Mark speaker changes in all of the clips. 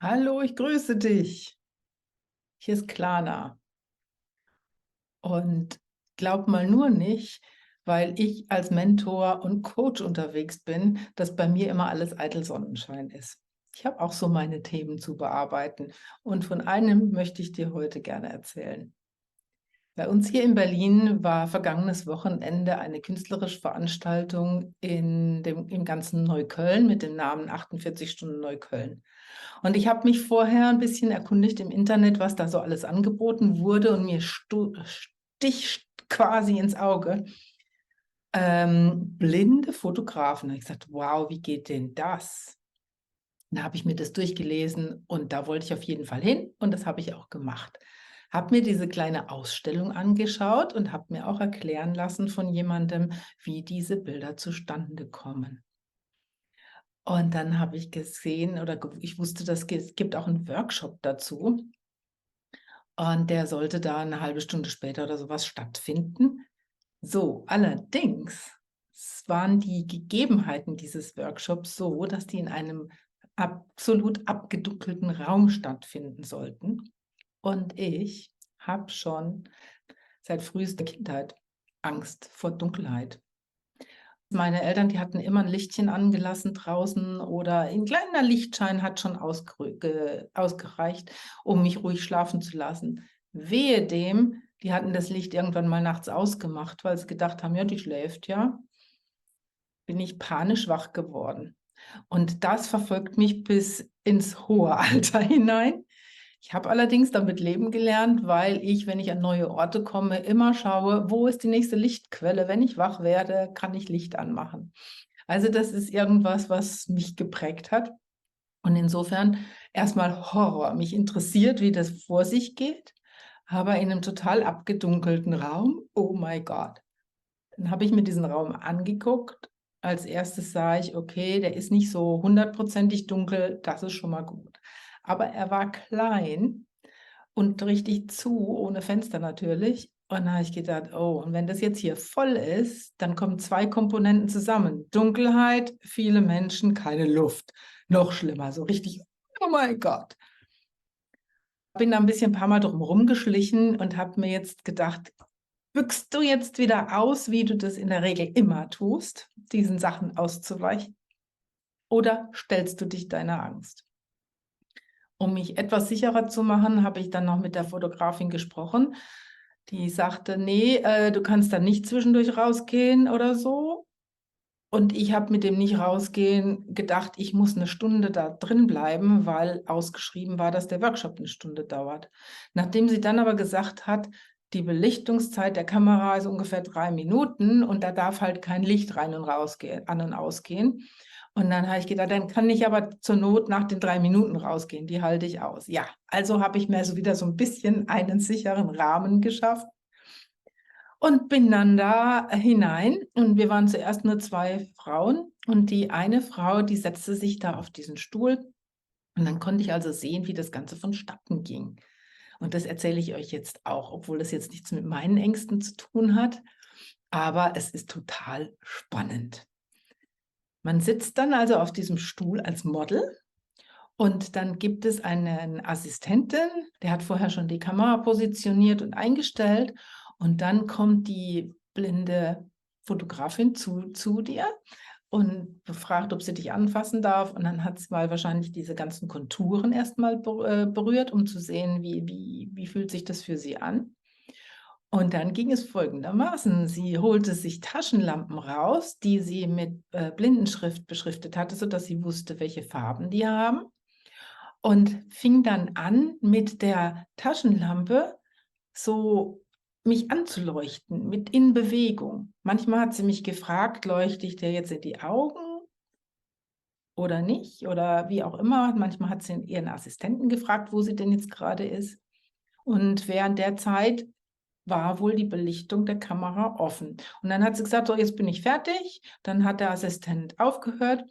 Speaker 1: Hallo, ich grüße dich. Hier ist Klana. Und glaub mal nur nicht, weil ich als Mentor und Coach unterwegs bin, dass bei mir immer alles eitel Sonnenschein ist. Ich habe auch so meine Themen zu bearbeiten. Und von einem möchte ich dir heute gerne erzählen. Bei uns hier in Berlin war vergangenes Wochenende eine künstlerische Veranstaltung im ganzen Neukölln mit dem Namen 48 Stunden Neukölln. Und ich habe mich vorher ein bisschen erkundigt im Internet, was da so alles angeboten wurde, und mir sticht quasi ins Auge blinde Fotografen. Da habe ich gesagt, wow, wie geht denn das? Dann habe ich mir das durchgelesen und da wollte ich auf jeden Fall hin und das habe ich auch gemacht. Habe mir diese kleine Ausstellung angeschaut und habe mir auch erklären lassen von jemandem, wie diese Bilder zustande kommen. Und dann habe ich gesehen ich wusste, es gibt auch einen Workshop dazu und der sollte da eine halbe Stunde später oder sowas stattfinden. So, allerdings waren die Gegebenheiten dieses Workshops so, dass die in einem absolut abgedunkelten Raum stattfinden sollten. Und ich habe schon seit frühester Kindheit Angst vor Dunkelheit. Meine Eltern, die hatten immer ein Lichtchen angelassen draußen oder ein kleiner Lichtschein hat schon ausgereicht, um mich ruhig schlafen zu lassen. Wehe dem, die hatten das Licht irgendwann mal nachts ausgemacht, weil sie gedacht haben, ja, die schläft ja, bin ich panisch wach geworden. Und das verfolgt mich bis ins hohe Alter hinein. Ich habe allerdings damit leben gelernt, weil ich, wenn ich an neue Orte komme, immer schaue, wo ist die nächste Lichtquelle. Wenn ich wach werde, kann ich Licht anmachen. Also das ist irgendwas, was mich geprägt hat. Und insofern erstmal Horror. Mich interessiert, wie das vor sich geht, aber in einem total abgedunkelten Raum. Oh mein Gott. Dann habe ich mir diesen Raum angeguckt. Als erstes sah ich, okay, der ist nicht so hundertprozentig dunkel, das ist schon mal gut. Aber er war klein und richtig zu, ohne Fenster natürlich. Und dann habe ich gedacht, oh, und wenn das jetzt hier voll ist, dann kommen zwei Komponenten zusammen. Dunkelheit, viele Menschen, keine Luft. Noch schlimmer, so richtig, oh mein Gott. Bin da ein bisschen ein paar Mal drum rumgeschlichen und habe mir jetzt gedacht, büchst du jetzt wieder aus, wie du das in der Regel immer tust, diesen Sachen auszuweichen, oder stellst du dich deiner Angst? Um mich etwas sicherer zu machen, habe ich dann noch mit der Fotografin gesprochen. Die sagte, nee, du kannst da nicht zwischendurch rausgehen oder so. Und ich habe mit dem nicht rausgehen gedacht, ich muss eine Stunde da drin bleiben, weil ausgeschrieben war, dass der Workshop eine Stunde dauert. Nachdem sie dann aber gesagt hat, die Belichtungszeit der Kamera ist ungefähr 3 Minuten und da darf halt kein Licht rein und rausgehen, an und ausgehen. Und dann habe ich gedacht, dann kann ich aber zur Not nach den 3 Minuten rausgehen, die halte ich aus. Ja, also habe ich mir so wieder so ein bisschen einen sicheren Rahmen geschafft und bin dann da hinein und wir waren zuerst nur 2 Frauen und die eine Frau, die setzte sich da auf diesen Stuhl und dann konnte ich also sehen, wie das Ganze vonstatten ging. Und das erzähle ich euch jetzt auch, obwohl das jetzt nichts mit meinen Ängsten zu tun hat, aber es ist total spannend. Man sitzt dann also auf diesem Stuhl als Model und dann gibt es einen Assistenten, der hat vorher schon die Kamera positioniert und eingestellt. Und dann kommt die blinde Fotografin zu dir und fragt, ob sie dich anfassen darf. Und dann hat sie mal wahrscheinlich diese ganzen Konturen erstmal berührt, um zu sehen, wie fühlt sich das für sie an. Und dann ging es folgendermaßen. Sie holte sich Taschenlampen raus, die sie mit Blindenschrift beschriftet hatte, sodass sie wusste, welche Farben die haben. Und fing dann an, mit der Taschenlampe so mich anzuleuchten, mit in Bewegung. Manchmal hat sie mich gefragt, leuchte ich dir jetzt in die Augen oder nicht oder wie auch immer. Manchmal hat sie ihren Assistenten gefragt, wo sie denn jetzt gerade ist. Und während der Zeit war wohl die Belichtung der Kamera offen. Und dann hat sie gesagt, so, jetzt bin ich fertig. Dann hat der Assistent aufgehört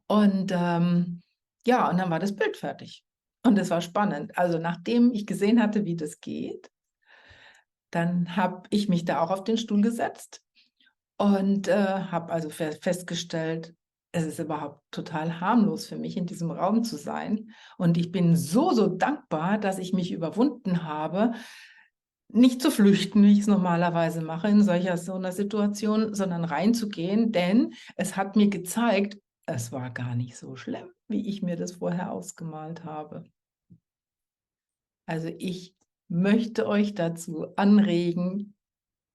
Speaker 1: und ja, und dann war das Bild fertig. Und es war spannend. Also nachdem ich gesehen hatte, wie das geht, dann habe ich mich da auch auf den Stuhl gesetzt und habe also festgestellt, es ist überhaupt total harmlos für mich, in diesem Raum zu sein. Und ich bin so, so dankbar, dass ich mich überwunden habe, nicht zu flüchten, wie ich es normalerweise mache in so einer Situation, sondern reinzugehen, denn es hat mir gezeigt, es war gar nicht so schlimm, wie ich mir das vorher ausgemalt habe. Also, ich möchte euch dazu anregen,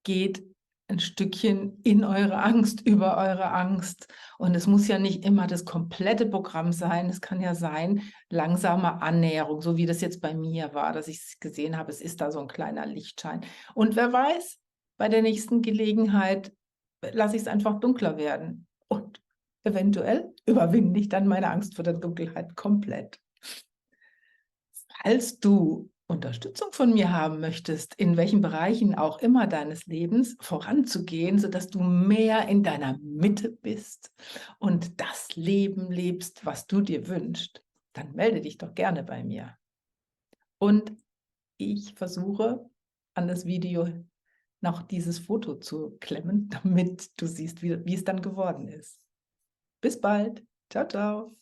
Speaker 1: geht ein Stückchen in eure Angst, über eure Angst. Und es muss ja nicht immer das komplette Programm sein. Es kann ja sein, langsame Annäherung, so wie das jetzt bei mir war, dass ich's gesehen habe, es ist da so ein kleiner Lichtschein. Und wer weiß, bei der nächsten Gelegenheit lasse ich es einfach dunkler werden und eventuell überwinde ich dann meine Angst vor der Dunkelheit komplett. Falls du Unterstützung von mir haben möchtest, in welchen Bereichen auch immer deines Lebens voranzugehen, sodass du mehr in deiner Mitte bist und das Leben lebst, was du dir wünschst, dann melde dich doch gerne bei mir. Und ich versuche, an das Video noch dieses Foto zu klemmen, damit du siehst, wie es dann geworden ist. Bis bald. Ciao, ciao.